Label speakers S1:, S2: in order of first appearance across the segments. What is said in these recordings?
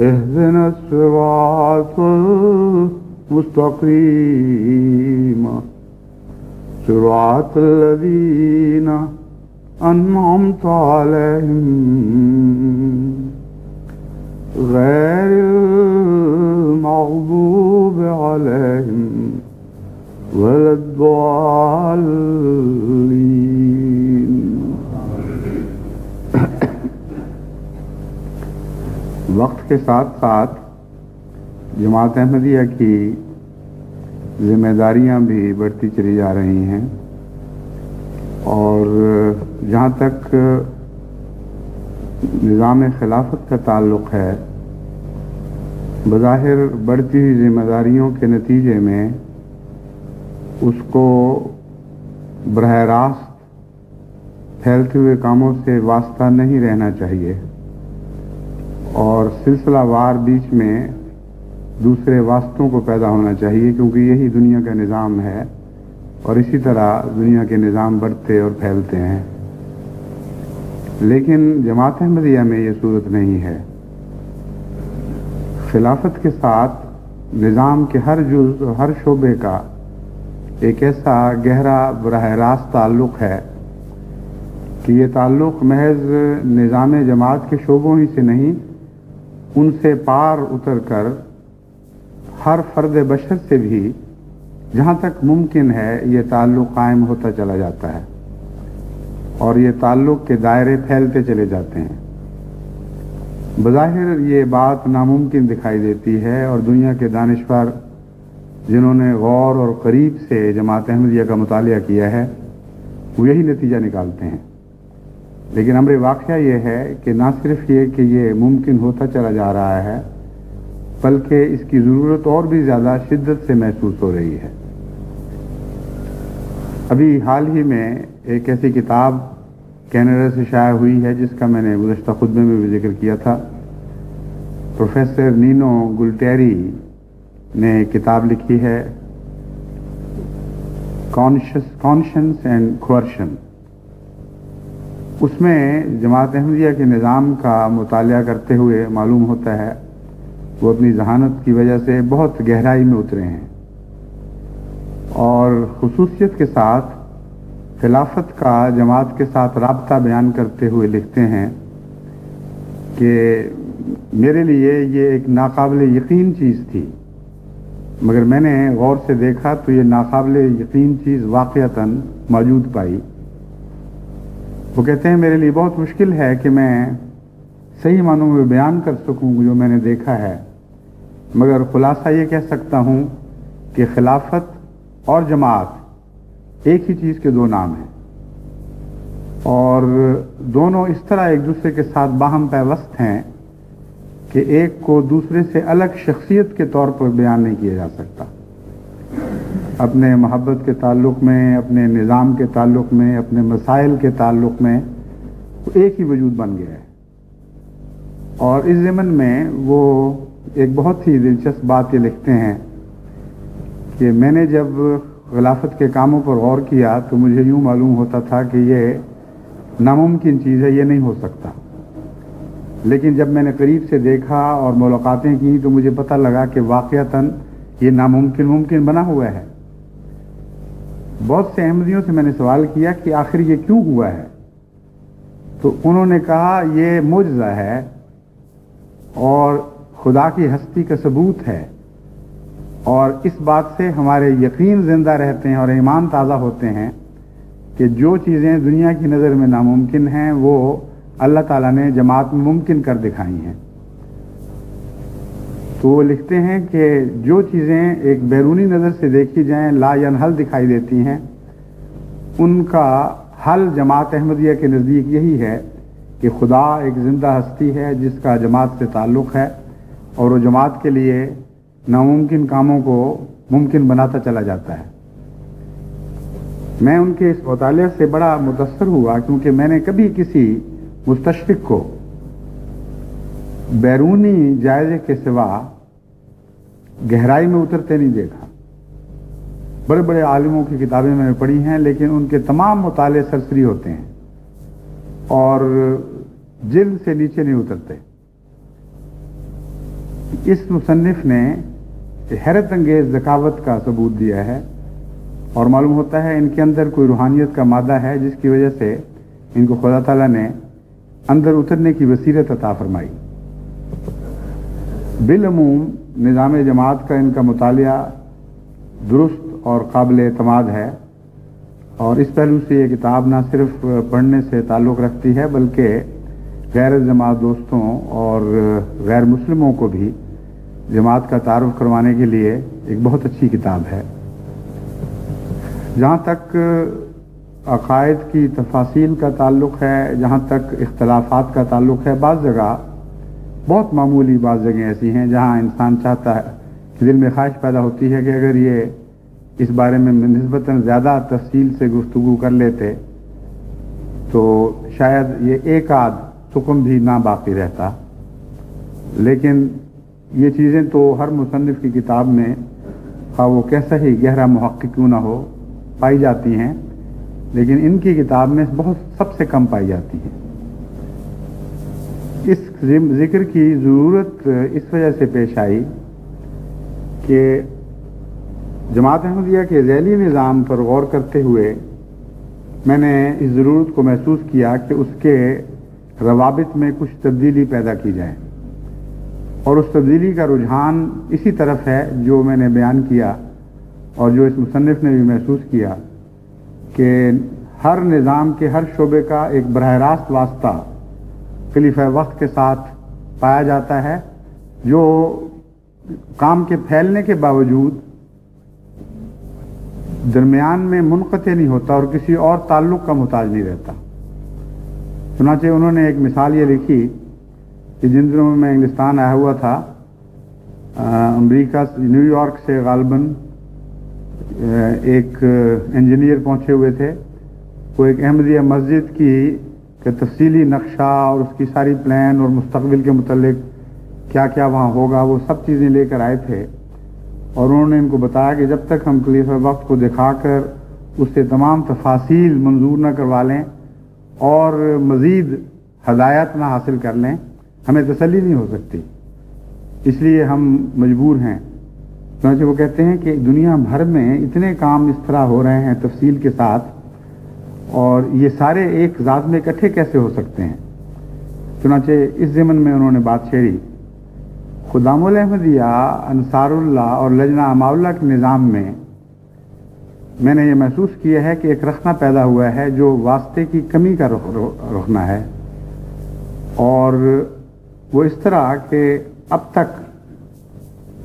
S1: اهدنا الصراط المستقيم صراط الذين أنعمت عليهم غير المغضوب عليهم ولا الضالين. وقت کے ساتھ ساتھ جماعت احمدیہ کی ذمہ داریاں بھی بڑھتی چلی جا رہی ہیں، اور جہاں تک نظام خلافت کا تعلق ہے، بظاہر بڑھتی ہوئی ذمہ داریوں کے نتیجے میں اس کو براہ راست پھیلتے ہوئے کاموں سے واسطہ نہیں رہنا چاہیے، اور سلسلہ وار بیچ میں دوسرے واسطوں کو پیدا ہونا چاہیے، کیونکہ یہی دنیا کا نظام ہے، اور اسی طرح دنیا کے نظام بڑھتے اور پھیلتے ہیں۔ لیکن جماعت احمدیہ میں یہ صورت نہیں ہے۔ خلافت کے ساتھ نظام کے ہر جز اور ہر شعبے کا ایک ایسا گہرا براہ راست تعلق ہے کہ یہ تعلق محض نظام جماعت کے شعبوں ہی سے نہیں، ان سے پار اتر کر ہر فرد بشر سے بھی جہاں تک ممکن ہے یہ تعلق قائم ہوتا چلا جاتا ہے، اور یہ تعلق کے دائرے پھیلتے چلے جاتے ہیں۔ بظاہر یہ بات ناممکن دکھائی دیتی ہے، اور دنیا کے دانشور جنہوں نے غور اور قریب سے جماعت احمدیہ کا مطالعہ کیا ہے وہ یہی نتیجہ نکالتے ہیں۔ لیکن امر واقعہ یہ ہے کہ نہ صرف یہ کہ یہ ممکن ہوتا چلا جا رہا ہے، بلکہ اس کی ضرورت اور بھی زیادہ شدت سے محسوس ہو رہی ہے۔ ابھی حال ہی میں ایک ایسی کتاب کینیڈا سے شائع ہوئی ہے جس کا میں نے گزشتہ خطبے میں بھی ذکر کیا تھا۔ پروفیسر نینو گلٹیری نے کتاب لکھی ہے کانشنس اینڈ کوئرشن۔ اس میں جماعت احمدیہ کے نظام کا مطالعہ کرتے ہوئے معلوم ہوتا ہے وہ اپنی ذہانت کی وجہ سے بہت گہرائی میں اترے ہیں، اور خصوصیت کے ساتھ خلافت کا جماعت کے ساتھ رابطہ بیان کرتے ہوئے لکھتے ہیں کہ میرے لیے یہ ایک ناقابل یقین چیز تھی، مگر میں نے غور سے دیکھا تو یہ ناقابل یقین چیز واقعتاً موجود پائی۔ وہ کہتے ہیں میرے لیے بہت مشکل ہے کہ میں صحیح معنوں میں بیان کر سکوں جو میں نے دیکھا ہے، مگر خلاصہ یہ کہہ سکتا ہوں کہ خلافت اور جماعت ایک ہی چیز کے دو نام ہیں، اور دونوں اس طرح ایک دوسرے کے ساتھ باہم پیوست ہیں کہ ایک کو دوسرے سے الگ شخصیت کے طور پر بیان نہیں کیا جا سکتا۔ اپنے محبت کے تعلق میں، اپنے نظام کے تعلق میں، اپنے مسائل کے تعلق میں وہ ایک ہی وجود بن گیا ہے۔ اور اس ضمن میں وہ ایک بہت ہی دلچسپ بات یہ لکھتے ہیں کہ میں نے جب خلافت کے کاموں پر غور کیا تو مجھے یوں معلوم ہوتا تھا کہ یہ ناممکن چیز ہے، یہ نہیں ہو سکتا، لیکن جب میں نے قریب سے دیکھا اور ملاقاتیں کی تو مجھے پتہ لگا کہ واقعتاً یہ ناممکن ممکن بنا ہوا ہے۔ بہت سے احمدیوں سے میں نے سوال کیا کہ آخر یہ کیوں ہوا ہے، تو انہوں نے کہا یہ معجزہ ہے اور خدا کی ہستی کا ثبوت ہے، اور اس بات سے ہمارے یقین زندہ رہتے ہیں اور ایمان تازہ ہوتے ہیں کہ جو چیزیں دنیا کی نظر میں ناممکن ہیں وہ اللہ تعالیٰ نے جماعت میں ممکن کر دکھائی ہیں۔ تو وہ لکھتے ہیں کہ جو چیزیں ایک بیرونی نظر سے دیکھی جائیں لا ینحل دکھائی دیتی ہیں، ان کا حل جماعت احمدیہ کے نزدیک یہی ہے کہ خدا ایک زندہ ہستی ہے جس کا جماعت سے تعلق ہے، اور وہ جماعت کے لیے ناممکن کاموں کو ممکن بناتا چلا جاتا ہے۔ میں ان کے اس مطالعے سے بڑا متاثر ہوا، کیونکہ میں نے کبھی کسی مستشرق کو بیرونی جائزے کے سوا گہرائی میں اترتے نہیں دیکھا۔ بڑے بڑے عالموں کی کتابیں میں نے پڑھی ہیں، لیکن ان کے تمام مطالعے سرسری ہوتے ہیں اور جلد سے نیچے نہیں اترتے۔ اس مصنف نے حیرت انگیز ذکاوت کا ثبوت دیا ہے اور معلوم ہوتا ہے ان کے اندر کوئی روحانیت کا مادہ ہے جس کی وجہ سے ان کو خدا تعالیٰ نے اندر اترنے کی بصیرت عطا فرمائی۔ بالعموم نظام جماعت کا ان کا مطالعہ درست اور قابل اعتماد ہے، اور اس پہلو سے یہ کتاب نہ صرف پڑھنے سے تعلق رکھتی ہے بلکہ غیر جماعت دوستوں اور غیر مسلموں کو بھی جماعت کا تعارف کروانے کے لیے ایک بہت اچھی کتاب ہے۔ جہاں تک عقائد کی تفاصیل کا تعلق ہے، جہاں تک اختلافات کا تعلق ہے، بعض جگہ بہت معمولی، بعض جگہیں ایسی ہیں جہاں انسان چاہتا ہے کہ دل میں خواہش پیدا ہوتی ہے کہ اگر یہ اس بارے میں نسبتاً زیادہ تفصیل سے گفتگو کر لیتے تو شاید یہ ایک آدھ سکم بھی نہ باقی رہتا، لیکن یہ چیزیں تو ہر مصنف کی کتاب میں خواہ وہ کیسا ہی گہرا محقق کیوں نہ ہو پائی جاتی ہیں، لیکن ان کی کتاب میں بہت سب سے کم پائی جاتی ہیں۔ اس ذکر کی ضرورت اس وجہ سے پیش آئی کہ جماعت احمدیہ کے ذیلی نظام پر غور کرتے ہوئے میں نے اس ضرورت کو محسوس کیا کہ اس کے روابط میں کچھ تبدیلی پیدا کی جائے، اور اس تبدیلی کا رجحان اسی طرف ہے جو میں نے بیان کیا اور جو اس مصنف نے بھی محسوس کیا کہ ہر نظام کے ہر شعبے کا ایک براہ راست واسطہ خلیفہ وقت کے ساتھ پایا جاتا ہے، جو کام کے پھیلنے کے باوجود درمیان میں منقطع نہیں ہوتا اور کسی اور تعلق کا محتاج نہیں رہتا۔ چنانچہ انہوں نے ایک مثال یہ لکھی کہ جن دنوں میں میں انگلستان آیا ہوا تھا، امریکہ نیو یارک سے غالباً ایک انجینئر پہنچے ہوئے تھے، وہ ایک احمدیہ مسجد کی تفصیلی نقشہ اور اس کی ساری پلان اور مستقبل کے متعلق کیا کیا وہاں ہوگا وہ سب چیزیں لے کر آئے تھے، اور انہوں نے ان کو بتایا کہ جب تک ہم خلیفہ وقت کو دکھا کر اس سے تمام تفاصیل منظور نہ کروا لیں اور مزید ہدایات نہ حاصل کر لیں ہمیں تسلی نہیں ہو سکتی، اس لیے ہم مجبور ہیں۔ چنانچہ وہ کہتے ہیں کہ دنیا بھر میں اتنے کام اس طرح ہو رہے ہیں تفصیل کے ساتھ، اور یہ سارے ایک ذات میں اکٹھے کیسے ہو سکتے ہیں۔ چنانچہ اس ضمن میں انہوں نے بات چھیڑی، خدام الاحمدیہ، انصار اللہ اور لجنہ اماء اللہ کے نظام میں نے یہ محسوس کیا ہے کہ ایک رخنہ پیدا ہوا ہے جو واسطے کی کمی کا رخنہ ہے، اور وہ اس طرح کہ اب تک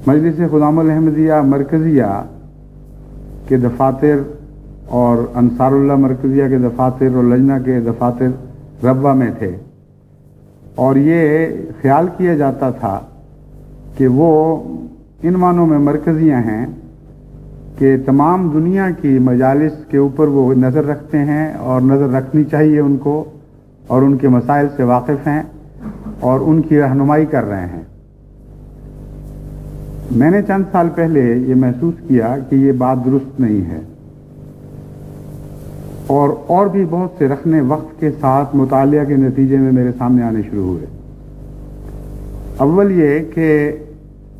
S1: مجلس خدام الاحمدیہ مرکزیہ کے دفاتر اور انصار اللہ مرکزیہ کے دفاتر اور لجنہ کے دفاتر ربوہ میں تھے، اور یہ خیال کیا جاتا تھا کہ وہ ان معنوں میں مرکزیاں ہیں کہ تمام دنیا کی مجالس کے اوپر وہ نظر رکھتے ہیں اور نظر رکھنی چاہیے ان کو، اور ان کے مسائل سے واقف ہیں اور ان کی رہنمائی کر رہے ہیں۔ میں نے چند سال پہلے یہ محسوس کیا کہ یہ بات درست نہیں ہے، اور بھی بہت سے رخنے وقت کے ساتھ مطالعہ کے نتیجے میں میرے سامنے آنے شروع ہوئے۔ اول یہ کہ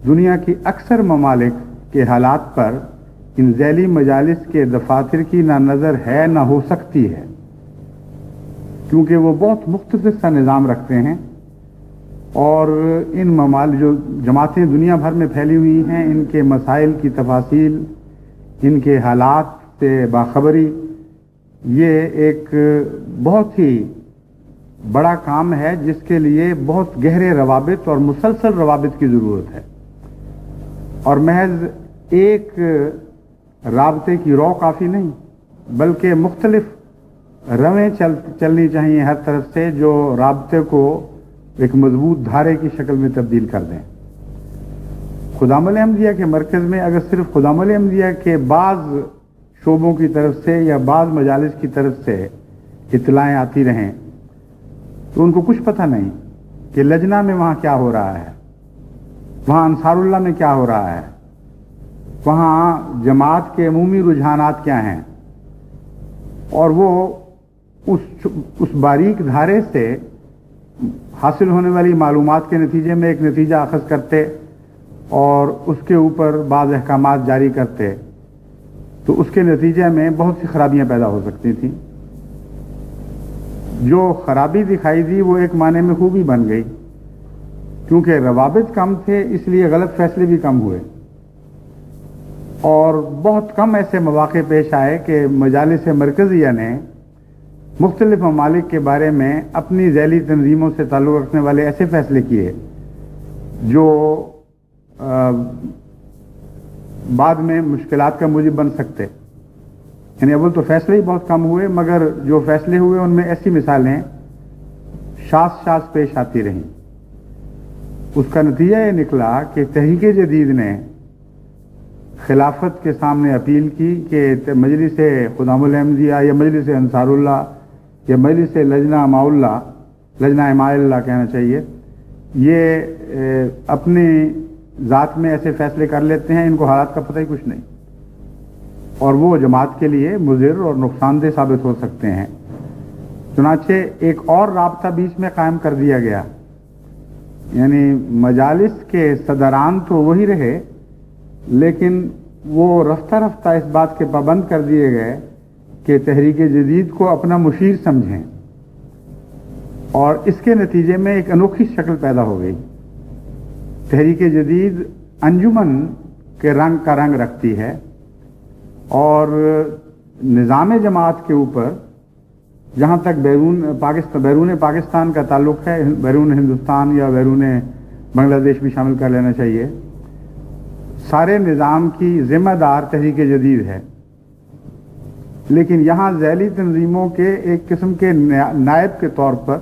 S1: دنیا کی اکثر ممالک کے حالات پر ان ذیلی مجالس کے دفاتر کی نہ نظر ہے نہ ہو سکتی ہے، کیونکہ وہ بہت مختصر سا نظام رکھتے ہیں، اور ان ممالک جو جماعتیں دنیا بھر میں پھیلی ہوئی ہیں ان کے مسائل کی تفاصیل، ان کے حالات سے باخبری، یہ ایک بہت ہی بڑا کام ہے جس کے لیے بہت گہرے روابط اور مسلسل روابط کی ضرورت ہے، اور محض ایک رابطے کی رو کافی نہیں بلکہ مختلف رویں چلنی چاہیے ہر طرف سے جو رابطے کو ایک مضبوط دھارے کی شکل میں تبدیل کر دیں۔ خدام الاحمدیہ کے مرکز میں اگر صرف خدام الاحمدیہ کے بعض شعبوں کی طرف سے یا بعض مجالس کی طرف سے اطلاعیں آتی رہیں تو ان کو کچھ پتہ نہیں کہ لجنہ میں وہاں کیا ہو رہا ہے، وہاں انصار اللہ میں کیا ہو رہا ہے، وہاں جماعت کے عمومی رجحانات کیا ہیں، اور وہ اس باریک دھارے سے حاصل ہونے والی معلومات کے نتیجے میں ایک نتیجہ اخذ کرتے اور اس کے اوپر بعض احکامات جاری کرتے تو اس کے نتیجے میں بہت سی خرابیاں پیدا ہو سکتی تھیں۔ جو خرابی دکھائی دی وہ ایک معنی میں خوبی بن گئی، کیونکہ روابط کم تھے اس لیے غلط فیصلے بھی کم ہوئے، اور بہت کم ایسے مواقع پیش آئے کہ مجالس مرکزیہ نے مختلف ممالک کے بارے میں اپنی ذیلی تنظیموں سے تعلق رکھنے والے ایسے فیصلے کیے جو بعد میں مشکلات کا موجب بن سکتے۔ یعنی اول تو فیصلے ہی بہت کم ہوئے، مگر جو فیصلے ہوئے ان میں ایسی مثالیں شاذ پیش آتی رہیں۔ اس کا نتیجہ یہ نکلا کہ تحریک جدید نے خلافت کے سامنے اپیل کی کہ مجلس خدام الاحمدیہ یا مجلس انصار اللہ یا مجلس لجنہ اماء اللہ کہنا چاہیے، یہ اپنی ذات میں ایسے فیصلے کر لیتے ہیں، ان کو حالات کا پتہ ہی کچھ نہیں، اور وہ جماعت کے لیے مضر اور نقصان دہ ثابت ہو سکتے ہیں۔ چنانچہ ایک اور رابطہ بیچ میں قائم کر دیا گیا، یعنی مجالس کے صدران تو وہی رہے، لیکن وہ رفتہ رفتہ اس بات کے پابند کر دیے گئے کہ تحریک جدید کو اپنا مشیر سمجھیں، اور اس کے نتیجے میں ایک انوکھی شکل پیدا ہو گئی۔ تحریک جدید انجمن کے رنگ کا رنگ رکھتی ہے، اور نظام جماعت کے اوپر جہاں تک بیرون پاکستان کا تعلق ہے، بیرون ہندوستان یا بیرون بنگلہ دیش بھی شامل کر لینا چاہیے، سارے نظام کی ذمہ دار تحریک جدید ہے، لیکن یہاں ذیلی تنظیموں کے ایک قسم کے نائب کے طور پر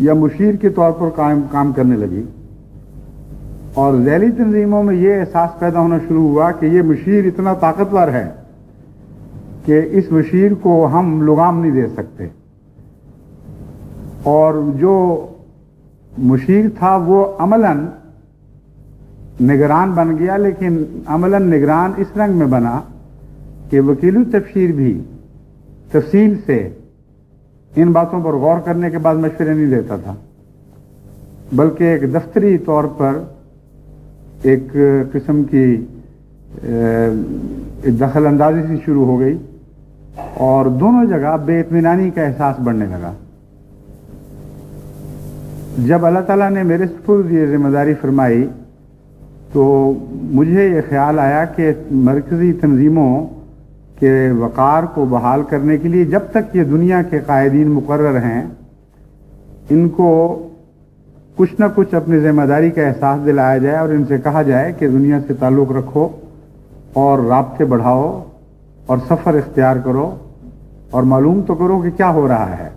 S1: یا مشیر کے طور پر کام کرنے لگی، اور ذیلی تنظیموں میں یہ احساس پیدا ہونا شروع ہوا کہ یہ مشیر اتنا طاقتور ہے کہ اس مشیر کو ہم لگام نہیں دے سکتے، اور جو مشیر تھا وہ عملاً نگران بن گیا، لیکن عملاً نگران اس رنگ میں بنا کہ وکیل التبشیر بھی تفصیل سے ان باتوں پر غور کرنے کے بعد مشورے نہیں دیتا تھا، بلکہ ایک دفتری طور پر ایک قسم کی دخل اندازی سے شروع ہو گئی، اور دونوں جگہ بے اطمینانی کا احساس بڑھنے لگا۔ جب اللہ تعالیٰ نے میرے سپرد یہ ذمہ داری فرمائی تو مجھے یہ خیال آیا کہ مرکزی تنظیموں کے وقار کو بحال کرنے کے لیے جب تک یہ دنیا کے قائدین مقرر ہیں، ان کو کچھ نہ کچھ اپنی ذمہ داری کا احساس دلایا جائے، اور ان سے کہا جائے کہ دنیا سے تعلق رکھو اور رابطے بڑھاؤ اور سفر اختیار کرو اور معلوم تو کرو کہ کیا ہو رہا ہے۔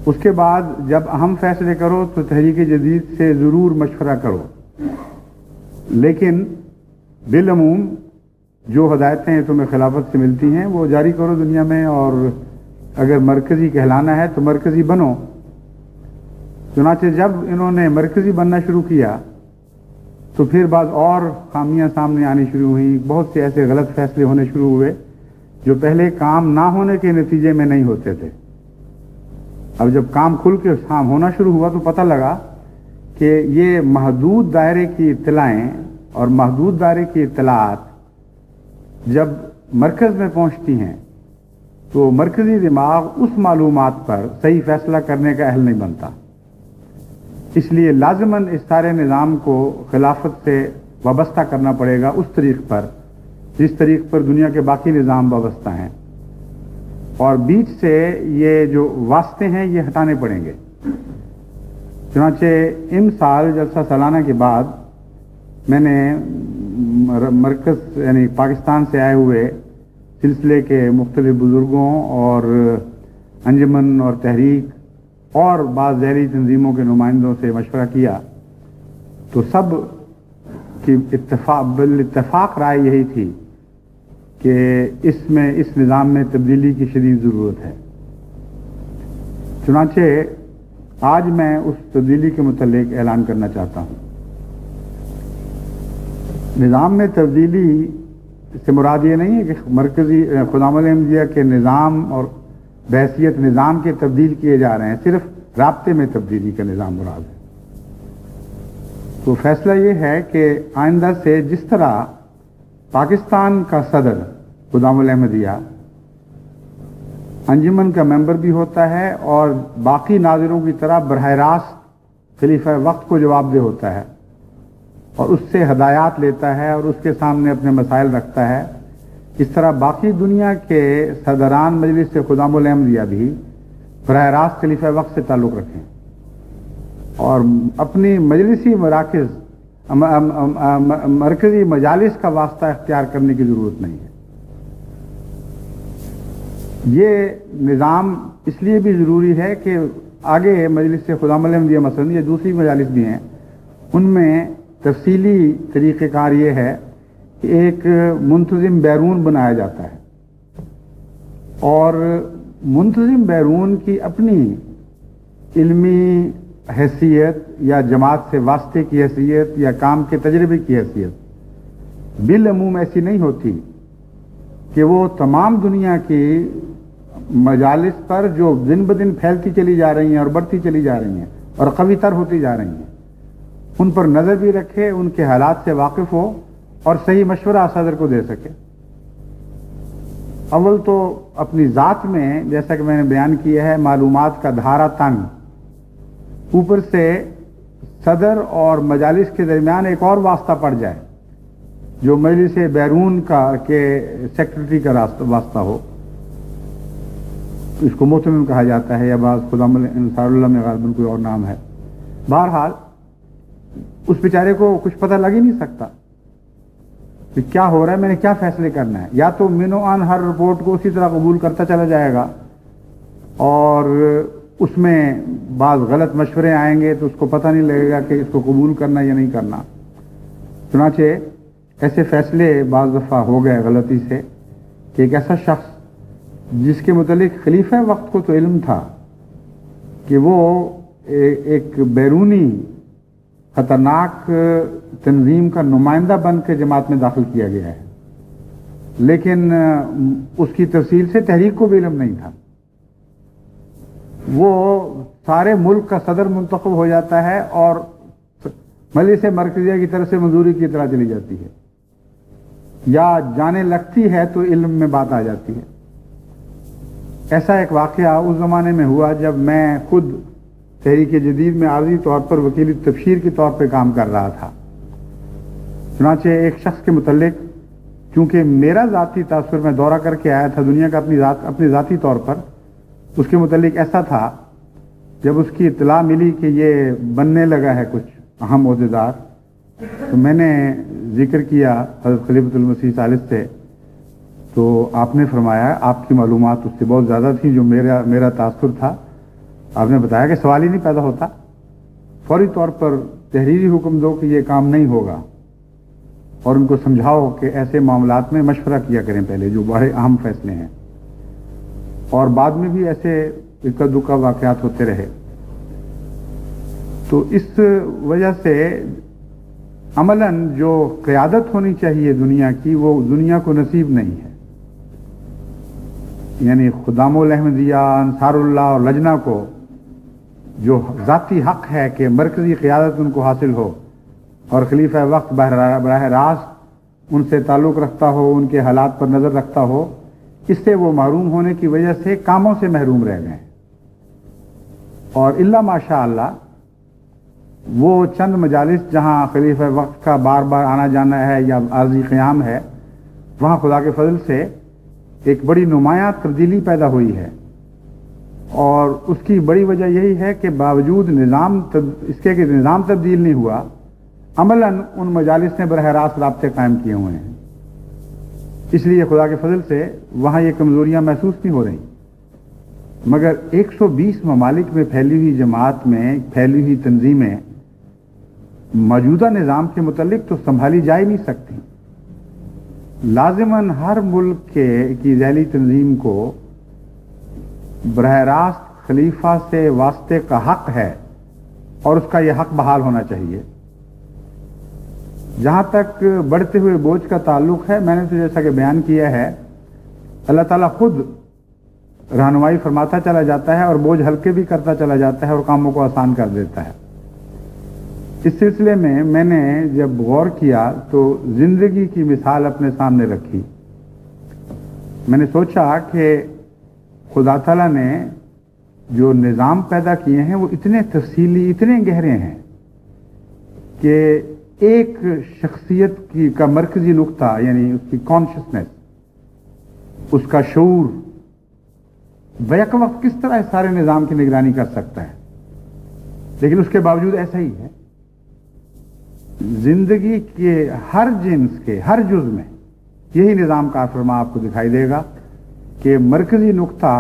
S1: اس کے بعد جب اہم فیصلے کرو تو تحریک جدید سے ضرور مشورہ کرو، لیکن بالعموم جو ہدایتیں تمہیں خلافت سے ملتی ہیں وہ جاری کرو دنیا میں، اور اگر مرکزی کہلانا ہے تو مرکزی بنو۔ چنانچہ جب انہوں نے مرکزی بننا شروع کیا تو پھر بعض اور خامیاں سامنے آنی شروع ہوئیں، بہت سے ایسے غلط فیصلے ہونے شروع ہوئے جو پہلے کام نہ ہونے کے نتیجے میں نہیں ہوتے تھے۔ اب جب کام کھل کے ہونا شروع ہوا تو پتہ لگا کہ یہ محدود دائرے کی اطلاعیں اور محدود دائرے کی اطلاعات جب مرکز میں پہنچتی ہیں تو مرکزی دماغ اس معلومات پر صحیح فیصلہ کرنے کا اہل نہیں بنتا، اس لیے لازماً اس سارے نظام کو خلافت سے وابستہ کرنا پڑے گا اس طریق پر جس طریق پر دنیا کے باقی نظام وابستہ ہیں، اور بیچ سے یہ جو واسطے ہیں یہ ہٹانے پڑیں گے۔ چنانچہ ان سال جلسہ سالانہ کے بعد میں نے مرکز یعنی پاکستان سے آئے ہوئے سلسلے کے مختلف بزرگوں اور انجمن اور تحریک اور بعض ذیلی تنظیموں کے نمائندوں سے مشورہ کیا تو سب کی بالاتفاق رائے یہی تھی کہ اس نظام میں تبدیلی کی شدید ضرورت ہے۔ چنانچہ آج میں اس تبدیلی کے متعلق اعلان کرنا چاہتا ہوں۔ نظام میں تبدیلی سے مراد یہ نہیں ہے کہ مرکزی خدام الاحمدیہ کے نظام اور بحیثیت نظام کے تبدیل کیے جا رہے ہیں، صرف رابطے میں تبدیلی کا نظام مراد ہے۔ تو فیصلہ یہ ہے کہ آئندہ سے جس طرح پاکستان کا صدر خدام الاحمدیہ انجمن کا ممبر بھی ہوتا ہے اور باقی ناظروں کی طرح براہ راست خلیفہ وقت کو جواب دہ ہوتا ہے اور اس سے ہدایات لیتا ہے اور اس کے سامنے اپنے مسائل رکھتا ہے، اس طرح باقی دنیا کے صدران مجلس سے خدام الاحمدیہ بھی براہ راست خلیفہ وقت سے تعلق رکھیں اور اپنی مجلسی مراکز مرکزی مجالس کا واسطہ اختیار کرنے کی ضرورت نہیں ہے۔ یہ نظام اس لیے بھی ضروری ہے کہ آگے مجلس سے خدام الاحمدیہ مثلاً یا دوسری مجالس بھی ہیں، ان میں تفصیلی طریقہ کار یہ ہے کہ ایک منتظم بیرون بنایا جاتا ہے اور منتظم بیرون کی اپنی علمی حیثیت یا جماعت سے واسطے کی حیثیت یا کام کے تجربے کی حیثیت بالعموم ایسی نہیں ہوتی کہ وہ تمام دنیا کی مجالس پر جو دن بدن پھیلتی چلی جا رہی ہیں اور بڑھتی چلی جا رہی ہیں اور قوی تر ہوتی جا رہی ہیں ان پر نظر بھی رکھے، ان کے حالات سے واقف ہو اور صحیح مشورہ صدر کو دے سکے۔ اول تو اپنی ذات میں جیسا کہ میں نے بیان کیا ہے معلومات کا دھارا تنگ، اوپر سے صدر اور مجالس کے درمیان ایک اور واسطہ پڑ جائے جو مجلس بیرون کا کے سیکرٹری کا واسطہ ہو، اس کو مؤتمن کہا جاتا ہے یا بعض خدام انصار اللہ میں غالباً کوئی اور نام ہے۔ بہرحال اس بیچارے کو کچھ پتہ لگ ہی نہیں سکتا کہ کیا ہو رہا ہے، میں نے کیا فیصلے کرنا ہے، یا تو مینو آن ہر رپورٹ کو اسی طرح قبول کرتا چلا جائے گا اور اس میں بعض غلط مشورے آئیں گے تو اس کو پتہ نہیں لگے گا کہ اس کو قبول کرنا یا نہیں کرنا۔ چنانچہ ایسے فیصلے بعض دفعہ ہو گئے غلطی سے کہ ایک ایسا شخص جس کے متعلق خلیفہ وقت کو تو علم تھا کہ وہ ایک بیرونی خطرناک تنظیم کا نمائندہ بن کے جماعت میں داخل کیا گیا ہے، لیکن اس کی تفصیل سے تحریک کو بھی علم نہیں تھا، وہ سارے ملک کا صدر منتخب ہو جاتا ہے اور مجلس مرکزیہ کی طرف سے منظوری کی اطلاع چلی جاتی ہے یا جانے لگتی ہے تو علم میں بات آ جاتی ہے۔ ایسا ایک واقعہ اس زمانے میں ہوا جب میں خود تحریک جدید میں عارضی طور پر وکیل تبشیر کے طور پہ کام کر رہا تھا۔ چنانچہ ایک شخص کے متعلق چونکہ میرا ذاتی تاثر میں دورہ کر کے آیا تھا دنیا کا اپنی ذاتی طور پر، اس کے متعلق ایسا تھا جب اس کی اطلاع ملی کہ یہ بننے لگا ہے کچھ اہم عہدیدار، تو میں نے ذکر کیا حضرت خلیفۃ المسیح ثالث سے، تو آپ نے فرمایا آپ کی معلومات اس سے بہت زیادہ تھیں جو میرا تاثر تھا، آپ نے بتایا کہ سوال ہی نہیں پیدا ہوتا، فوری طور پر تحریری حکم دو کہ یہ کام نہیں ہوگا اور ان کو سمجھاؤ کہ ایسے معاملات میں مشورہ کیا کریں پہلے جو بڑے اہم فیصلے ہیں، اور بعد میں بھی ایسے اکا دکا واقعات ہوتے رہے۔ تو اس وجہ سے عملاً جو قیادت ہونی چاہیے دنیا کی وہ دنیا کو نصیب نہیں ہے، یعنی خدام الاحمدیہ انصار اللہ اور لجنہ کو جو ذاتی حق ہے کہ مرکزی قیادت ان کو حاصل ہو اور خلیفہ وقت براہ راست ان سے تعلق رکھتا ہو، ان کے حالات پر نظر رکھتا ہو، اس سے وہ محروم ہونے کی وجہ سے کاموں سے محروم رہ گئے، اور الا ماشاء اللہ وہ چند مجالس جہاں خلیفہ وقت کا بار بار آنا جانا ہے یا عارضی قیام ہے، وہاں خدا کے فضل سے ایک بڑی نمایاں تبدیلی پیدا ہوئی ہے، اور اس کی بڑی وجہ یہی ہے کہ باوجود اس کے کہ نظام تبدیل نہیں ہوا، عملاً ان مجالس نے براہ راست رابطے قائم کیے ہوئے ہیں، اس لیے خدا کے فضل سے وہاں یہ کمزوریاں محسوس نہیں ہو رہی۔ مگر 120 ممالک میں پھیلی ہوئی جماعت میں پھیلی ہوئی تنظیمیں موجودہ نظام کے متعلق تو سنبھالی جا ہی نہیں سکتی، لازماً ہر ملک کی ذیلی تنظیم کو براہ راست خلیفہ سے واسطے کا حق ہے اور اس کا یہ حق بحال ہونا چاہیے۔ جہاں تک بڑھتے ہوئے بوجھ کا تعلق ہے، میں نے تو جیسا کہ بیان کیا ہے، اللہ تعالیٰ خود رہنمائی فرماتا چلا جاتا ہے اور بوجھ ہلکے بھی کرتا چلا جاتا ہے اور کاموں کو آسان کر دیتا ہے۔ اس سلسلے میں نے جب غور کیا تو زندگی کی مثال اپنے سامنے رکھی. میں نے سوچا کہ خدا تعالیٰ نے جو نظام پیدا کیے ہیں وہ اتنے تفصیلی، اتنے گہرے ہیں کہ ایک شخصیت کا مرکزی نقطہ، یعنی اس کی کانشسنس، اس کا شعور بیک وقت کس طرح سارے نظام کی نگرانی کر سکتا ہے. لیکن اس کے باوجود ایسا ہی ہے. زندگی کے ہر جنس کے ہر جز میں یہی نظام کار فرما آپ کو دکھائی دے گا کہ مرکزی نقطہ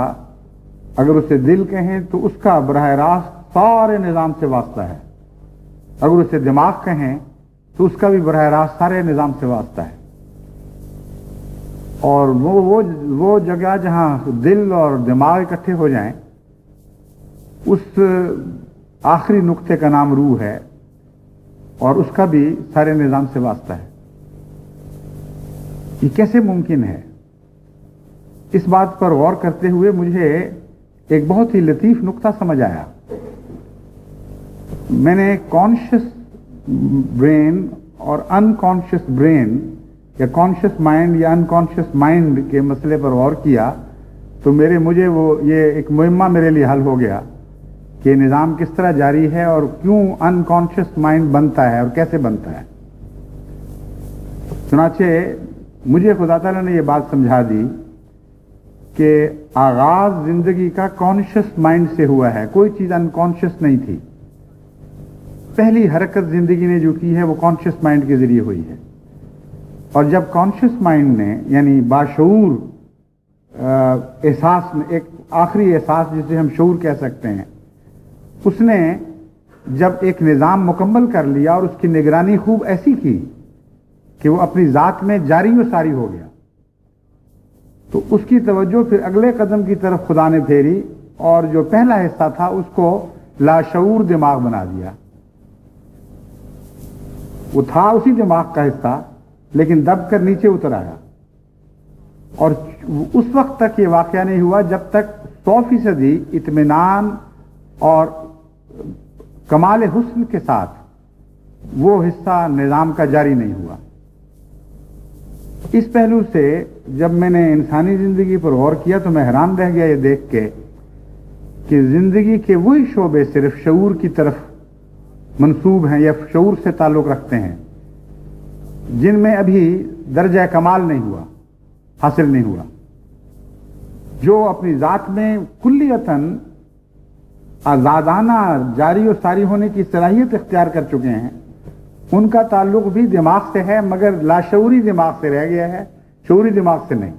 S1: اگر اسے دل کہیں تو اس کا براہ راست سارے نظام سے واسطہ ہے، اگر اسے دماغ کہیں تو اس کا بھی براہ راست سارے نظام سے واسطہ ہے. اور وہ جگہ جہاں دل اور دماغ اکٹھے ہو جائیں، اس آخری نقطے کا نام روح ہے اور اس کا بھی سارے نظام سے واسطہ ہے. یہ کیسے ممکن ہے؟ اس بات پر غور کرتے ہوئے مجھے ایک بہت ہی لطیف نقطہ سمجھ آیا. میں نے کانشس برین اور انکانشس برین یا کانشس مائنڈ یا انکانشس مائنڈ کے مسئلے پر غور کیا تو مجھے یہ ایک مہمہ میرے لیے حل ہو گیا کہ نظام کس طرح جاری ہے اور کیوں انکانشس مائنڈ بنتا ہے اور کیسے بنتا ہے. چنانچہ مجھے خدا تعالیٰ نے یہ بات سمجھا دی کہ آغاز زندگی کا کانشس مائنڈ سے ہوا ہے، کوئی چیز انکانشس نہیں تھی. پہلی حرکت زندگی نے جو کی ہے وہ کانشس مائنڈ کے ذریعے ہوئی ہے. اور جب کانشس مائنڈ نے، یعنی باشعور احساس میں، ایک آخری احساس جسے ہم شعور کہہ سکتے ہیں، اس نے جب ایک نظام مکمل کر لیا اور اس کی نگرانی خوب ایسی کی کہ وہ اپنی ذات میں جاری و ساری ہو گیا، تو اس کی توجہ پھر اگلے قدم کی طرف خدا نے پھیری اور جو پہلا حصہ تھا اس کو لاشعور دماغ بنا دیا. وہ تھا اسی دماغ کا حصہ لیکن دب کر نیچے اتر آیا. اور اس وقت تک یہ واقعہ نہیں ہوا جب تک 100% اطمینان اور کمال حسن کے ساتھ وہ حصہ نظام کا جاری نہیں ہوا. اس پہلو سے جب میں نے انسانی زندگی پر غور کیا تو میں حیران رہ گیا یہ دیکھ کے کہ زندگی کے وہی شعبے صرف شعور کی طرف منسوب ہیں یا شعور سے تعلق رکھتے ہیں جن میں ابھی درجہ کمال نہیں ہوا، حاصل نہیں ہوا. جو اپنی ذات میں کلیتاً آزادانہ جاری و ساری ہونے کی صلاحیت اختیار کر چکے ہیں، ان کا تعلق بھی دماغ سے ہے مگر لاشعوری دماغ سے رہ گیا ہے، شعوری دماغ سے نہیں.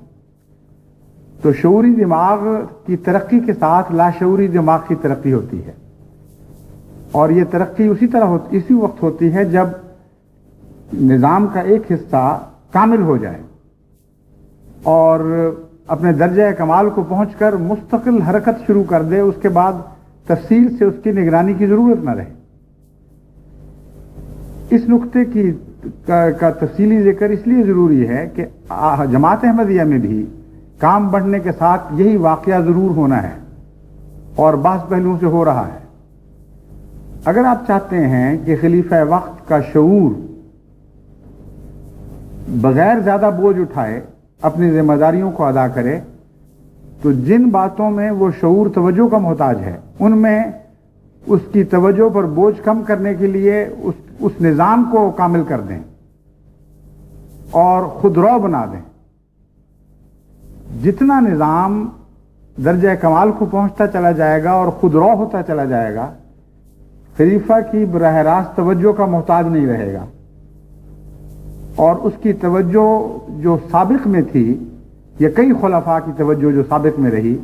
S1: تو شعوری دماغ کی ترقی کے ساتھ لاشعوری دماغ کی ترقی ہوتی ہے، اور یہ ترقی اسی وقت ہوتی ہے جب نظام کا ایک حصہ کامل ہو جائے اور اپنے درجہ کمال کو پہنچ کر مستقل حرکت شروع کر دے. اس کے بعد تفصیل سے اس کی نگرانی کی ضرورت نہ رہے. اس نقطے کا تفصیلی ذکر اس لیے ضروری ہے کہ جماعت احمدیہ میں بھی کام بڑھنے کے ساتھ یہی واقعہ ضرور ہونا ہے اور بعض پہلوؤں سے ہو رہا ہے. اگر آپ چاہتے ہیں کہ خلیفہ وقت کا شعور بغیر زیادہ بوجھ اٹھائے اپنی ذمہ داریوں کو ادا کرے تو جن باتوں میں وہ شعور توجہ کا محتاج ہے ان میں اس کی توجہ پر بوجھ کم کرنے کے لیے اس نظام کو کامل کر دیں اور خود رو بنا دیں. جتنا نظام درجہ کمال کو پہنچتا چلا جائے گا اور خود رو ہوتا چلا جائے گا، خلیفہ کی براہ راست توجہ کا محتاج نہیں رہے گا، اور اس کی توجہ جو سابق میں تھی یا کئی خلفاء کی توجہ جو سابق میں رہی،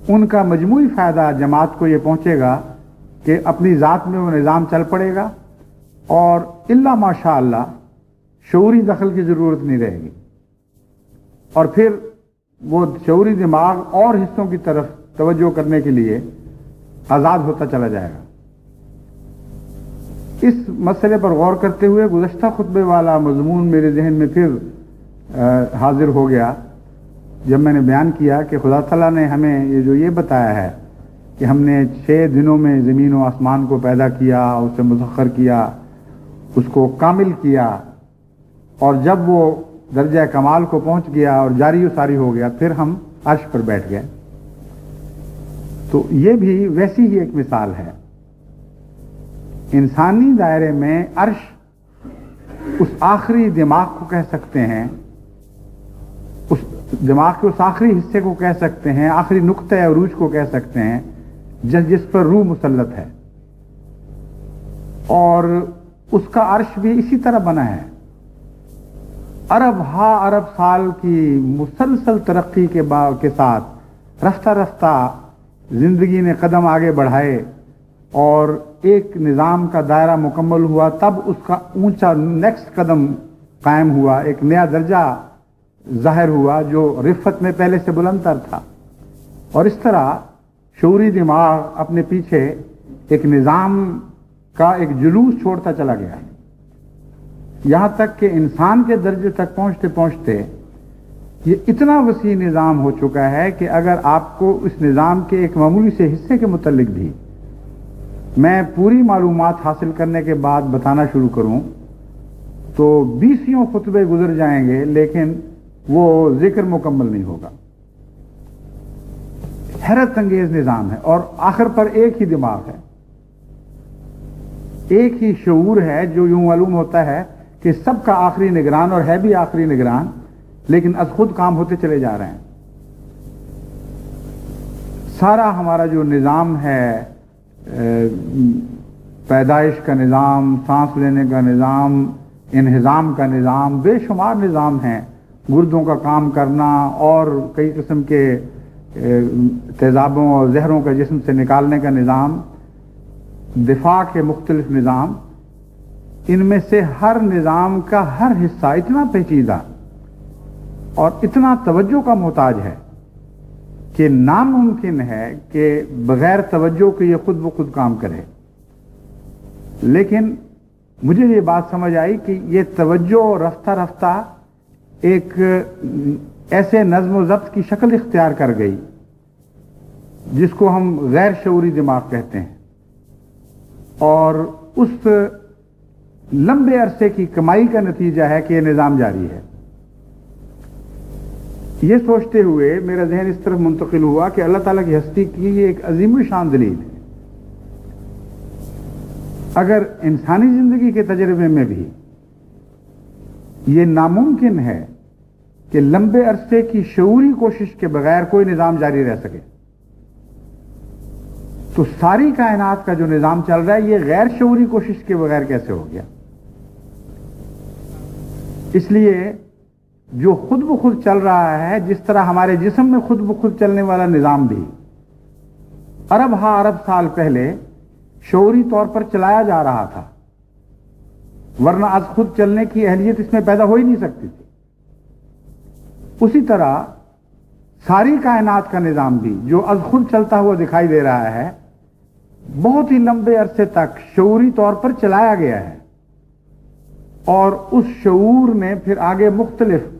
S1: ان کا مجموعی فائدہ جماعت کو یہ پہنچے گا کہ اپنی ذات میں وہ نظام چل پڑے گا اور الا ماشاء اللہ شعوری دخل کی ضرورت نہیں رہے گی، اور پھر وہ شعوری دماغ اور حصوں کی طرف توجہ کرنے کے لیے آزاد ہوتا چلا جائے گا. اس مسئلے پر غور کرتے ہوئے گزشتہ خطبے والا مضمون میرے ذہن میں پھر حاضر ہو گیا جب میں نے بیان کیا کہ خدا تعالیٰ نے ہمیں یہ بتایا ہے کہ ہم نے 6 دنوں میں زمین و آسمان کو پیدا کیا، اسے مسخر کیا، اس کو کامل کیا، اور جب وہ درجہ کمال کو پہنچ گیا اور جاری و ساری ہو گیا پھر ہم عرش پر بیٹھ گئے۔ تو یہ بھی ویسی ہی ایک مثال ہے۔ انسانی دائرے میں عرش اس آخری دماغ کو کہہ سکتے ہیں، اس دماغ کے اس آخری حصے کو کہہ سکتے ہیں، آخری نقطہ عروج کو کہہ سکتے ہیں جس پر روح مسلط ہے، اور اس کا عرش بھی اسی طرح بنا ہے۔ ارب ہا ارب سال کی مسلسل ترقی کے ساتھ رفتہ رفتہ زندگی نے قدم آگے بڑھائے اور ایک نظام کا دائرہ مکمل ہوا، تب اس کا اونچا نیکسٹ قدم قائم ہوا، ایک نیا درجہ ظاہر ہوا جو رفت میں پہلے سے بلندتر تھا، اور اس طرح شعوری دماغ اپنے پیچھے ایک نظام کا ایک جلوس چھوڑتا چلا گیا، یہاں تک کہ انسان کے درجے تک پہنچتے پہنچتے یہ اتنا وسیع نظام ہو چکا ہے کہ اگر آپ کو اس نظام کے ایک معمولی سے حصے کے متعلق بھی میں پوری معلومات حاصل کرنے کے بعد بتانا شروع کروں تو 20 خطبے گزر جائیں گے، لیکن وہ ذکر مکمل نہیں ہوگا۔ حیرت انگیز نظام ہے، اور آخر پر ایک ہی دماغ ہے، ایک ہی شعور ہے جو یوں معلوم ہوتا ہے کہ سب کا آخری نگران، اور ہے بھی آخری نگران، لیکن از خود کام ہوتے چلے جا رہے ہیں۔ سارا ہمارا جو نظام ہے، پیدائش کا نظام، سانس لینے کا نظام، انہضام کا نظام، بے شمار نظام ہیں، گردوں کا کام کرنا اور کئی قسم کے تیزابوں اور زہروں کا جسم سے نکالنے کا نظام، دفاع کے مختلف نظام، ان میں سے ہر نظام کا ہر حصہ اتنا پیچیدہ اور اتنا توجہ کا محتاج ہے کہ ناممکن ہے کہ بغیر توجہ کے یہ خود بخود کام کرے۔ لیکن مجھے یہ بات سمجھ آئی کہ یہ توجہ رفتہ رفتہ ایک ایسے نظم و ضبط کی شکل اختیار کر گئی جس کو ہم غیر شعوری دماغ کہتے ہیں، اور اس لمبے عرصے کی کمائی کا نتیجہ ہے کہ یہ نظام جاری ہے۔ یہ سوچتے ہوئے میرا ذہن اس طرف منتقل ہوا کہ اللہ تعالیٰ کی ہستی کی یہ ایک عظیم الشان دلیل ہے۔ اگر انسانی زندگی کے تجربے میں بھی یہ ناممکن ہے کہ لمبے عرصے کی شعوری کوشش کے بغیر کوئی نظام جاری رہ سکے، تو ساری کائنات کا جو نظام چل رہا ہے یہ غیر شعوری کوشش کے بغیر کیسے ہو گیا؟ اس لیے جو خود بخود چل رہا ہے، جس طرح ہمارے جسم میں خود بخود چلنے والا نظام بھی ارب ہا ارب سال پہلے شعوری طور پر چلایا جا رہا تھا، ورنہ از خود چلنے کی اہلیت اس میں پیدا ہو ہی نہیں سکتی تھی، اسی طرح ساری کائنات کا نظام بھی جو از خود چلتا ہوا دکھائی دے رہا ہے بہت ہی لمبے عرصے تک شعوری طور پر چلایا گیا ہے، اور اس شعور نے پھر آگے مختلف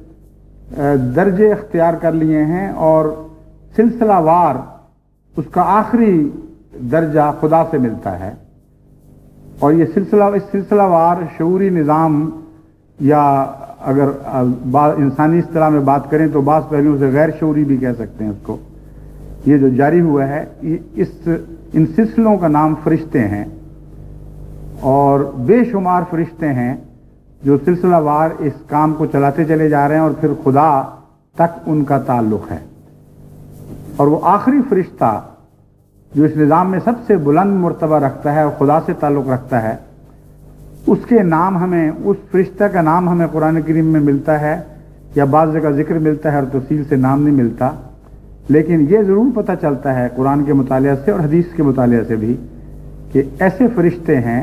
S1: درجے اختیار کر لیے ہیں، اور سلسلہ وار اس کا آخری درجہ خدا سے ملتا ہے، اور یہ سلسلہ وار شعوری نظام، یا اگر انسانی اصطلاح میں بات کریں تو بعض پہلوؤں سے غیر شعوری بھی کہہ سکتے ہیں اس کو، یہ جو جاری ہوا ہے ان سلسلوں کا نام فرشتے ہیں، اور بے شمار فرشتے ہیں جو سلسلہ وار اس کام کو چلاتے چلے جا رہے ہیں، اور پھر خدا تک ان کا تعلق ہے۔ اور وہ آخری فرشتہ جو اس نظام میں سب سے بلند مرتبہ رکھتا ہے اور خدا سے تعلق رکھتا ہے، اس کے نام ہمیں، اس فرشتہ کا نام ہمیں قرآن کریم میں ملتا ہے، یا بعض جگہ ذکر ملتا ہے اور تفصیل سے نام نہیں ملتا، لیکن یہ ضرور پتہ چلتا ہے قرآن کے مطالعہ سے اور حدیث کے مطالعہ سے بھی کہ ایسے فرشتے ہیں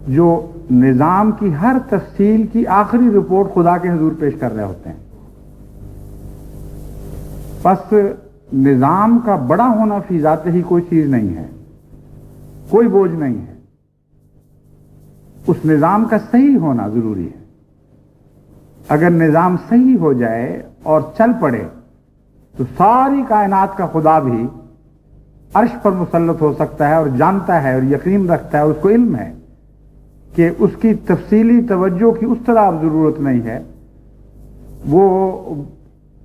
S1: جو نظام کی ہر تفصیل کی آخری رپورٹ خدا کے حضور پیش کر رہے ہوتے ہیں۔ پس نظام کا بڑا ہونا فی ذات ہی کوئی چیز نہیں ہے، کوئی بوجھ نہیں ہے، اس نظام کا صحیح ہونا ضروری ہے۔ اگر نظام صحیح ہو جائے اور چل پڑے تو ساری کائنات کا خدا بھی عرش پر مسلط ہو سکتا ہے اور جانتا ہے اور یقین رکھتا ہے اور اس کو علم ہے کہ اس کی تفصیلی توجہ کی اس طرح اب ضرورت نہیں ہے، وہ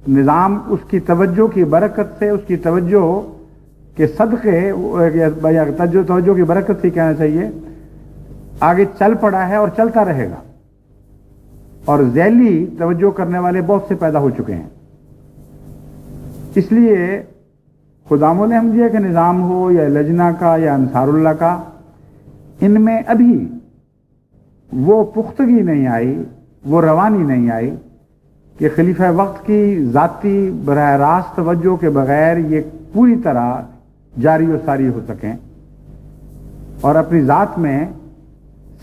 S1: نظام اس کی توجہ کی برکت سے، اس کی توجہ کے صدقے یا توجہ کی برکت سے کہنا چاہیے آگے چل پڑا ہے اور چلتا رہے گا، اور ذیلی توجہ کرنے والے بہت سے پیدا ہو چکے ہیں۔ اس لیے خدام الحمدیہ کا نظام ہو یا لجنہ کا یا انصار اللہ کا، ان میں ابھی وہ پختگی نہیں آئی، وہ روانی نہیں آئی کہ خلیفہ وقت کی ذاتی براہ راست توجہ کے بغیر یہ پوری طرح جاری و ساری ہو سکیں اور اپنی ذات میں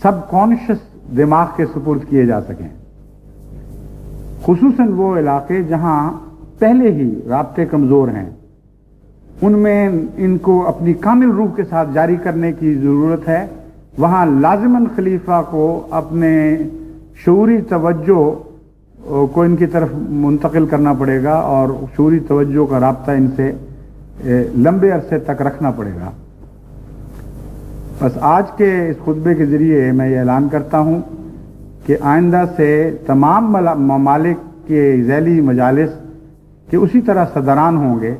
S1: سب کانشس دماغ کے سپرد کیے جا سکیں، خصوصاً وہ علاقے جہاں پہلے ہی رابطے کمزور ہیں، ان میں ان کو اپنی کامل روح کے ساتھ جاری کرنے کی ضرورت ہے۔ وہاں لازماً خلیفہ کو اپنے شعوری توجہ کو ان کی طرف منتقل کرنا پڑے گا اور شعوری توجہ کا رابطہ ان سے لمبے عرصے تک رکھنا پڑے گا۔ بس آج کے اس خطبے کے ذریعے میں یہ اعلان کرتا ہوں کہ آئندہ سے تمام ممالک کے ذیلی مجالس کے اسی طرح صدران ہوں گے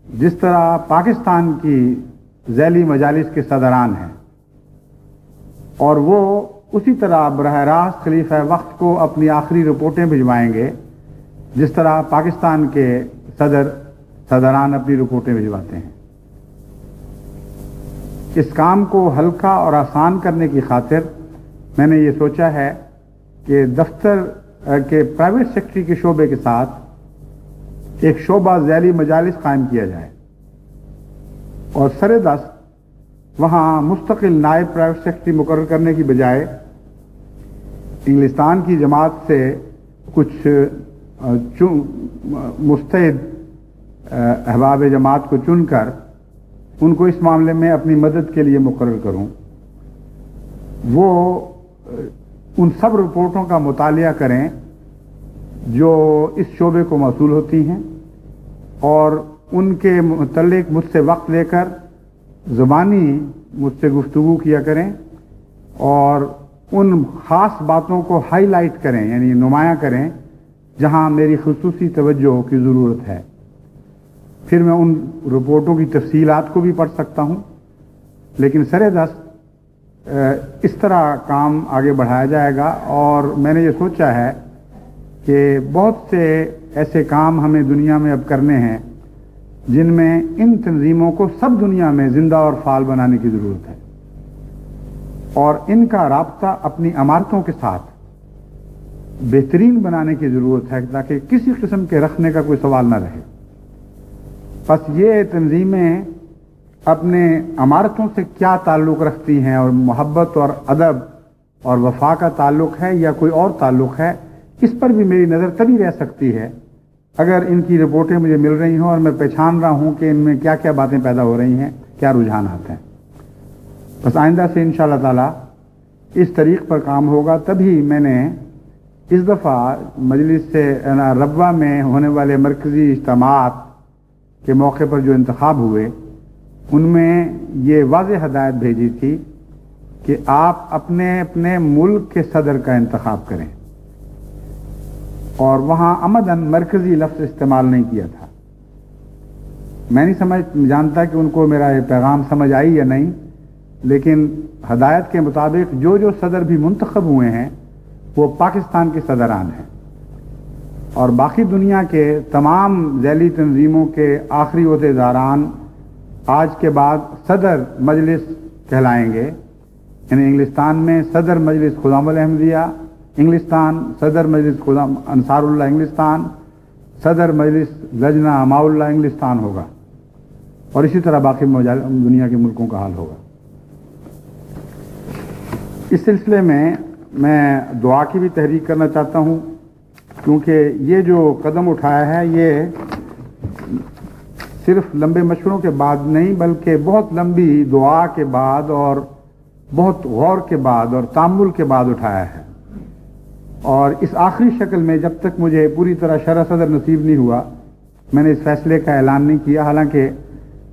S1: جس طرح پاکستان کی ذیلی مجالس کے صدران ہیں، اور وہ اسی طرح براہ راست خلیفہ وقت کو اپنی آخری رپورٹیں بھجوائیں گے جس طرح پاکستان کے صدران اپنی رپورٹیں بھجواتے ہیں۔ اس کام کو ہلکا اور آسان کرنے کی خاطر میں نے یہ سوچا ہے کہ دفتر کے پرائیویٹ سیکٹری کے شعبے کے ساتھ ایک شعبہ ذیلی مجالس قائم کیا جائے اور سر دست وہاں مستقل نائب پرائیویٹ سیکرٹری مقرر کرنے کی بجائے انگلستان کی جماعت سے کچھ مستعد احباب جماعت کو چن کر ان کو اس معاملے میں اپنی مدد کے لیے مقرر کروں، وہ ان سب رپورٹوں کا مطالعہ کریں جو اس شعبے کو موصول ہوتی ہیں اور ان کے متعلق مجھ سے وقت لے کر زبانی مجھ سے گفتگو کیا کریں اور ان خاص باتوں کو ہائی لائٹ کریں، یعنی نمایاں کریں جہاں میری خصوصی توجہ کی ضرورت ہے۔ پھر میں ان رپورٹوں کی تفصیلات کو بھی پڑھ سکتا ہوں، لیکن سر دست اس طرح کام آگے بڑھایا جائے گا، اور میں نے یہ سوچا ہے کہ بہت سے ایسے کام ہمیں دنیا میں اب کرنے ہیں جن میں ان تنظیموں کو سب دنیا میں زندہ اور فعال بنانے کی ضرورت ہے، اور ان کا رابطہ اپنی عمارتوں کے ساتھ بہترین بنانے کی ضرورت ہے تاکہ کسی قسم کے رکھنے کا کوئی سوال نہ رہے۔ بس یہ تنظیمیں اپنے عمارتوں سے کیا تعلق رکھتی ہیں اور محبت اور ادب اور وفا کا تعلق ہے یا کوئی اور تعلق ہے، اس پر بھی میری نظر تبھی رہ سکتی ہے اگر ان کی رپورٹیں مجھے مل رہی ہوں اور میں پہچان رہا ہوں کہ ان میں کیا کیا باتیں پیدا ہو رہی ہیں، کیا رجحانات ہیں۔ بس آئندہ سے انشاءاللہ تعالی اس طریق پر کام ہوگا۔ تبھی میں نے اس دفعہ مجلس سے ربوہ میں ہونے والے مرکزی اجتماعات کے موقع پر جو انتخاب ہوئے ان میں یہ واضح ہدایت بھیجی تھی کہ آپ اپنے اپنے ملک کے صدر کا انتخاب کریں، اور وہاں عمداً مرکزی لفظ استعمال نہیں کیا تھا۔ میں نہیں جانتا کہ ان کو میرا یہ پیغام سمجھ آئی یا نہیں، لیکن ہدایت کے مطابق جو جو صدر بھی منتخب ہوئے ہیں وہ پاکستان کے صدران ہیں، اور باقی دنیا کے تمام ذیلی تنظیموں کے آخری عہدے داران آج کے بعد صدر مجلس کہلائیں گے، یعنی انگلستان میں صدر مجلس خدام الاحمدیہ انگلستان، صدر مجلس خدام انصار اللہ انگلستان، صدر مجلس لجنہ اماء اللہ انگلستان ہوگا، اور اسی طرح باقی دنیا کے ملکوں کا حال ہوگا۔ اس سلسلے میں دعا کی بھی تحریک کرنا چاہتا ہوں، کیونکہ یہ جو قدم اٹھایا ہے یہ صرف لمبے مشوروں کے بعد نہیں بلکہ بہت لمبی دعا کے بعد اور بہت غور کے بعد اور تامل کے بعد اٹھایا ہے، اور اس آخری شکل میں جب تک مجھے پوری طرح شرح صدر نصیب نہیں ہوا میں نے اس فیصلے کا اعلان نہیں کیا، حالانکہ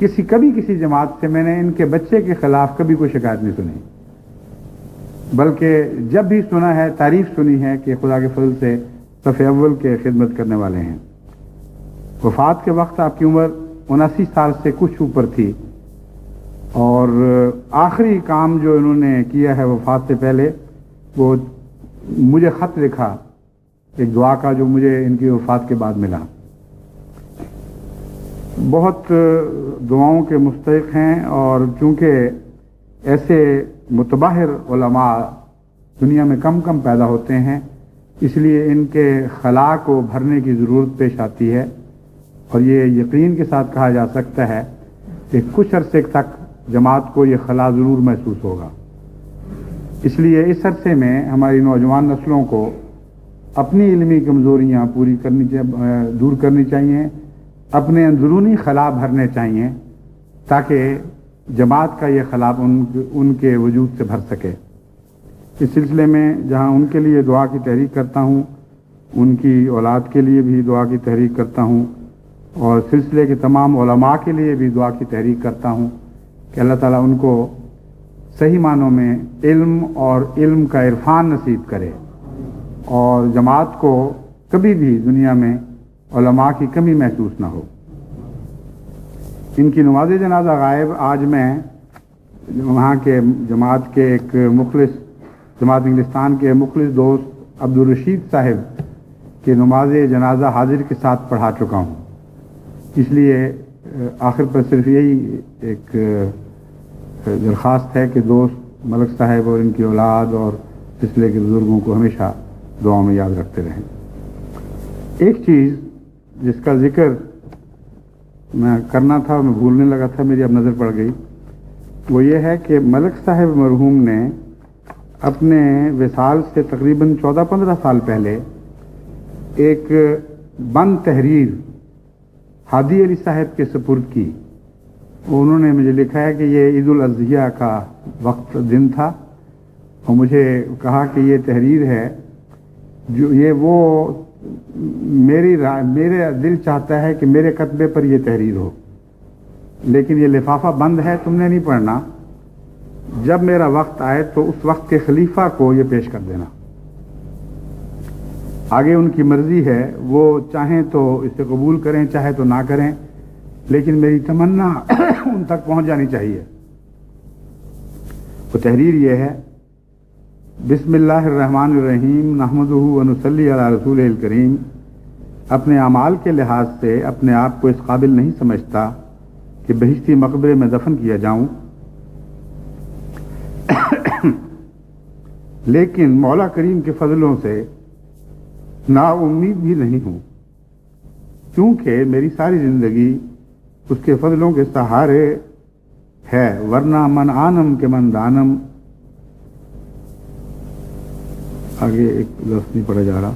S1: کبھی کسی جماعت سے میں نے ان کے بچے کے خلاف کبھی کوئی شکایت نہیں سنی، بلکہ جب بھی سنا ہے تعریف سنی ہے کہ خدا کے فضل سے صف اول کے خدمت کرنے والے ہیں۔ وفات کے وقت آپ کی عمر 79 سال سے کچھ اوپر تھی، اور آخری کام جو انہوں نے کیا ہے وفات سے پہلے، وہ مجھے خط لکھا ایک دعا کا جو مجھے ان کی وفات کے بعد ملا۔ بہت دعاؤں کے مستحق ہیں، اور چونکہ ایسے متباہر علماء دنیا میں کم پیدا ہوتے ہیں، اس لیے ان کے خلا کو بھرنے کی ضرورت پیش آتی ہے، اور یہ یقین کے ساتھ کہا جا سکتا ہے کہ کچھ عرصے تک جماعت کو یہ خلا ضرور محسوس ہوگا۔ اس لیے اس عرصے میں ہماری نوجوان نسلوں کو اپنی علمی کمزوریاں دور کرنی چاہیے، اپنے اندرونی خلا بھرنے چاہیے، تاکہ جماعت کا یہ خلا ان کے وجود سے بھر سکے۔ اس سلسلے میں جہاں ان کے لیے دعا کی تحریک کرتا ہوں، ان کی اولاد کے لیے بھی دعا کی تحریک کرتا ہوں، اور سلسلے کے تمام علماء کے لیے بھی دعا کی تحریک کرتا ہوں کہ اللہ تعالیٰ ان کو صحیح معنوں میں علم اور علم کا عرفان نصیب کرے، اور جماعت کو کبھی بھی دنیا میں علماء کی کمی محسوس نہ ہو۔ ان کی نماز جنازہ غائب آج میں وہاں کے جماعت کے ایک مخلص، جماعت انگلستان کے مخلص دوست عبدالرشید صاحب کی نماز جنازہ حاضر کے ساتھ پڑھا چکا ہوں۔ اس لیے آخر پر صرف یہی ایک درخواست ہے کہ دوست ملک صاحب اور ان کی اولاد اور سلسلے کے بزرگوں کو ہمیشہ دعاؤں میں یاد رکھتے رہیں۔ ایک چیز جس کا ذکر میں کرنا تھا اور میں بھولنے لگا تھا، میری اب نظر پڑ گئی، وہ یہ ہے کہ ملک صاحب مرحوم نے اپنے وصال سے تقریباً 14-15 سال پہلے ایک بند تحریر ہادی علی صاحب کے سپرد کی۔ انہوں نے مجھے لکھا ہے کہ یہ عید الاضحیٰ کا دن تھا، اور مجھے کہا کہ یہ تحریر ہے جو یہ وہ میرے دل چاہتا ہے کہ میرے کتبے پر یہ تحریر ہو، لیکن یہ لفافہ بند ہے، تم نے نہیں پڑھنا، جب میرا وقت آئے تو اس وقت کے خلیفہ کو یہ پیش کر دینا۔ آگے ان کی مرضی ہے، وہ چاہیں تو اسے قبول کریں، چاہے تو نہ کریں، لیکن میری تمنا ان تک پہنچ جانی چاہیے۔ وہ تحریر یہ ہے: بسم اللہ الرحمن الرحیم، نحمدہ ونصلی علی رسول الکریم۔ اپنے اعمال کے لحاظ سے اپنے آپ کو اس قابل نہیں سمجھتا کہ بہشتی مقبرے میں دفن کیا جاؤں، لیکن مولا کریم کے فضلوں سے نا امید بھی نہیں ہوں، کیونکہ میری ساری زندگی اس کے فضلوں کے سہارے ہے، ورنہ من آنم کے من دانم۔ آگے ایک لفظ نہیں پڑھا جا رہا،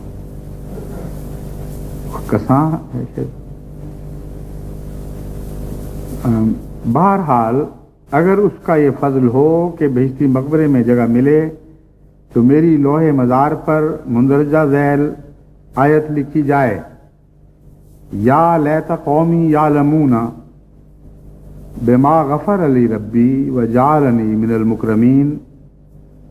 S1: کساں ہے۔ بہرحال اگر اس کا یہ فضل ہو کہ بہشتی مقبرے میں جگہ ملے تو میری لوح مزار پر مندرجہ ذیل آیت لکھی جائے: یا لیت قومی یعلمون بما غفر علی ربی وجعلنی من المکرمین،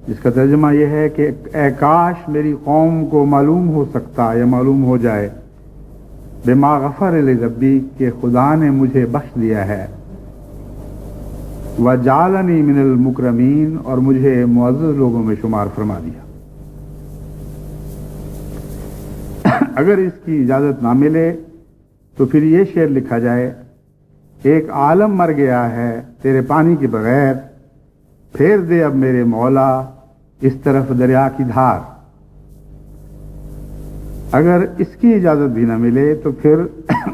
S1: جس کا ترجمہ یہ ہے کہ اے کاش میری قوم کو معلوم ہو سکتا یا معلوم ہو جائے بما غفر علی ربی کہ خدا نے مجھے بخش دیا ہے، وجعلنی من المکرمین اور مجھے معزز لوگوں میں شمار فرما دیا۔ اگر اس کی اجازت نہ ملے تو پھر یہ شعر لکھا جائے: ایک عالم مر گیا ہے تیرے پانی کے بغیر، پھیر دے اب میرے مولا اس طرف دریا کی دھار۔ اگر اس کی اجازت بھی نہ ملے تو پھر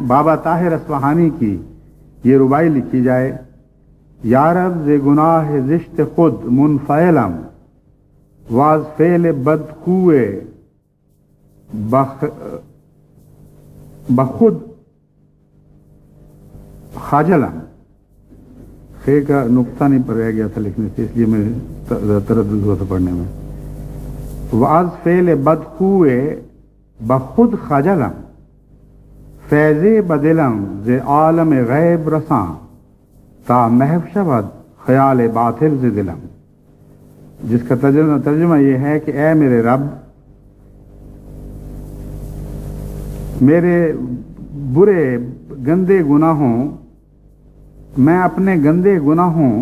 S1: بابا طاہر اصفہانی کی یہ ربائی لکھی جائے: یا رب ز گناہ زشت خود منفعلم، واز فعل بد خوئے بخود خاجلم۔ خے کا نقطہ نہیں پر رہ گیا تھا لکھنے سے، اس لیے میں تردد ہوا تھا پڑھنے میں۔ واز فعل بد خوئے بخود خاجلم، فیض بدلم ز عالم غیب رساں، تا محو شود خیال باطل سے دلم، جس کا ترجمہ یہ ہے کہ اے میرے رب، میرے برے گندے گناہوں، میں اپنے گندے گناہوں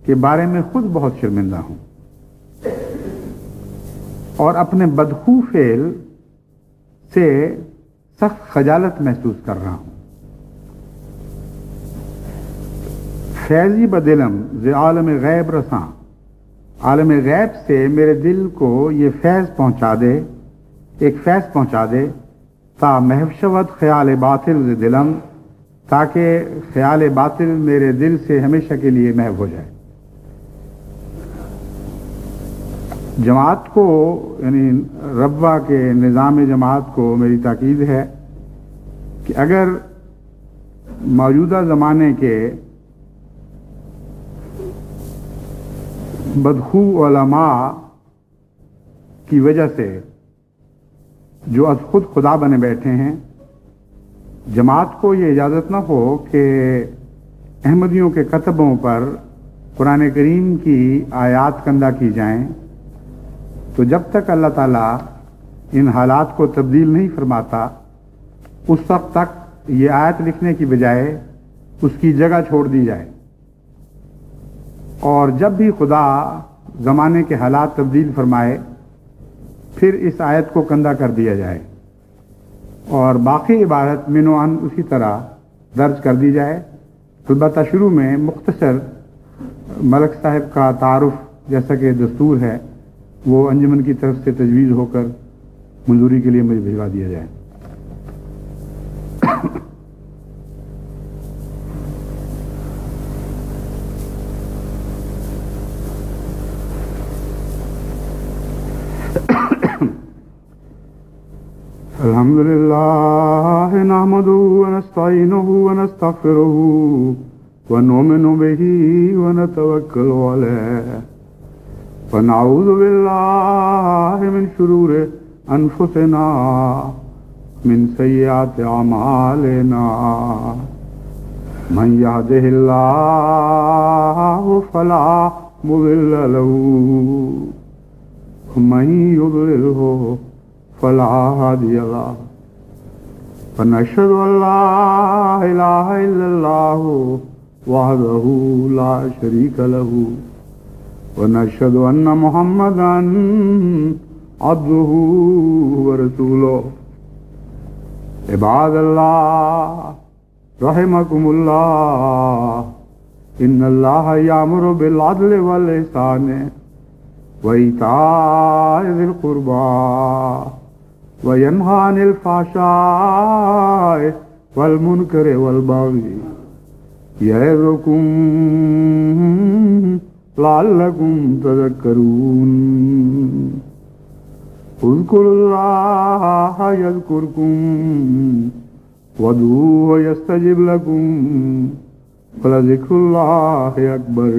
S1: کے بارے میں خود بہت شرمندہ ہوں اور اپنے بدخو فعل سے سخت خجالت محسوس کر رہا ہوں۔ فیضی بدلم ز عالم غیب رساں، عالم غیب سے میرے دل کو یہ فیض پہنچا دے، ایک فیض پہنچا دے، تا محو شود خیال باطل ز دلم، تاکہ خیال باطل میرے دل سے ہمیشہ کے لیے محو ہو جائے۔ جماعت کو، یعنی ربوہ کے نظام جماعت کو میری تاکید ہے کہ اگر موجودہ زمانے کے بدخو علماء کی وجہ سے جو از خود خدا بنے بیٹھے ہیں، جماعت کو یہ اجازت نہ ہو کہ احمدیوں کے کتبوں پر قرآن کریم کی آیات کندہ کی جائیں، تو جب تک اللہ تعالیٰ ان حالات کو تبدیل نہیں فرماتا، اس وقت تک یہ آیت لکھنے کی بجائے اس کی جگہ چھوڑ دی جائے، اور جب بھی خدا زمانے کے حالات تبدیل فرمائے پھر اس آیت کو کندہ کر دیا جائے اور باقی عبارت من و عن اسی طرح درج کر دی جائے۔ البتہ شروع میں مختصر ملک صاحب کا تعارف جیسا کہ دستور ہے وہ انجمن کی طرف سے تجویز ہو کر منظوری کے لیے مجھے بھجوا دیا جائے۔ الحمد لله نحمده ونستعينه ونستغفره ونؤمن به ونتوكل عليه ونعوذ بالله من شرور أنفسنا من سيئات أعمالنا من يهده الله فلا مضل له ومن يضلله فلا هادي له ونشهد أن لا إله إلا الله وحده لا شريك له ونشهد أن محمدا عبده ورسوله عباد الله رحمكم الله إن الله يأمر بالعدل والإحسان وإيتاء ذي القربى وينهى عن الفحشاء والمنكر والبغي يعظكم لعلكم تذكرون اذكروا الله يذكركم وادعوه يستجب لكم ولذكر الله أكبر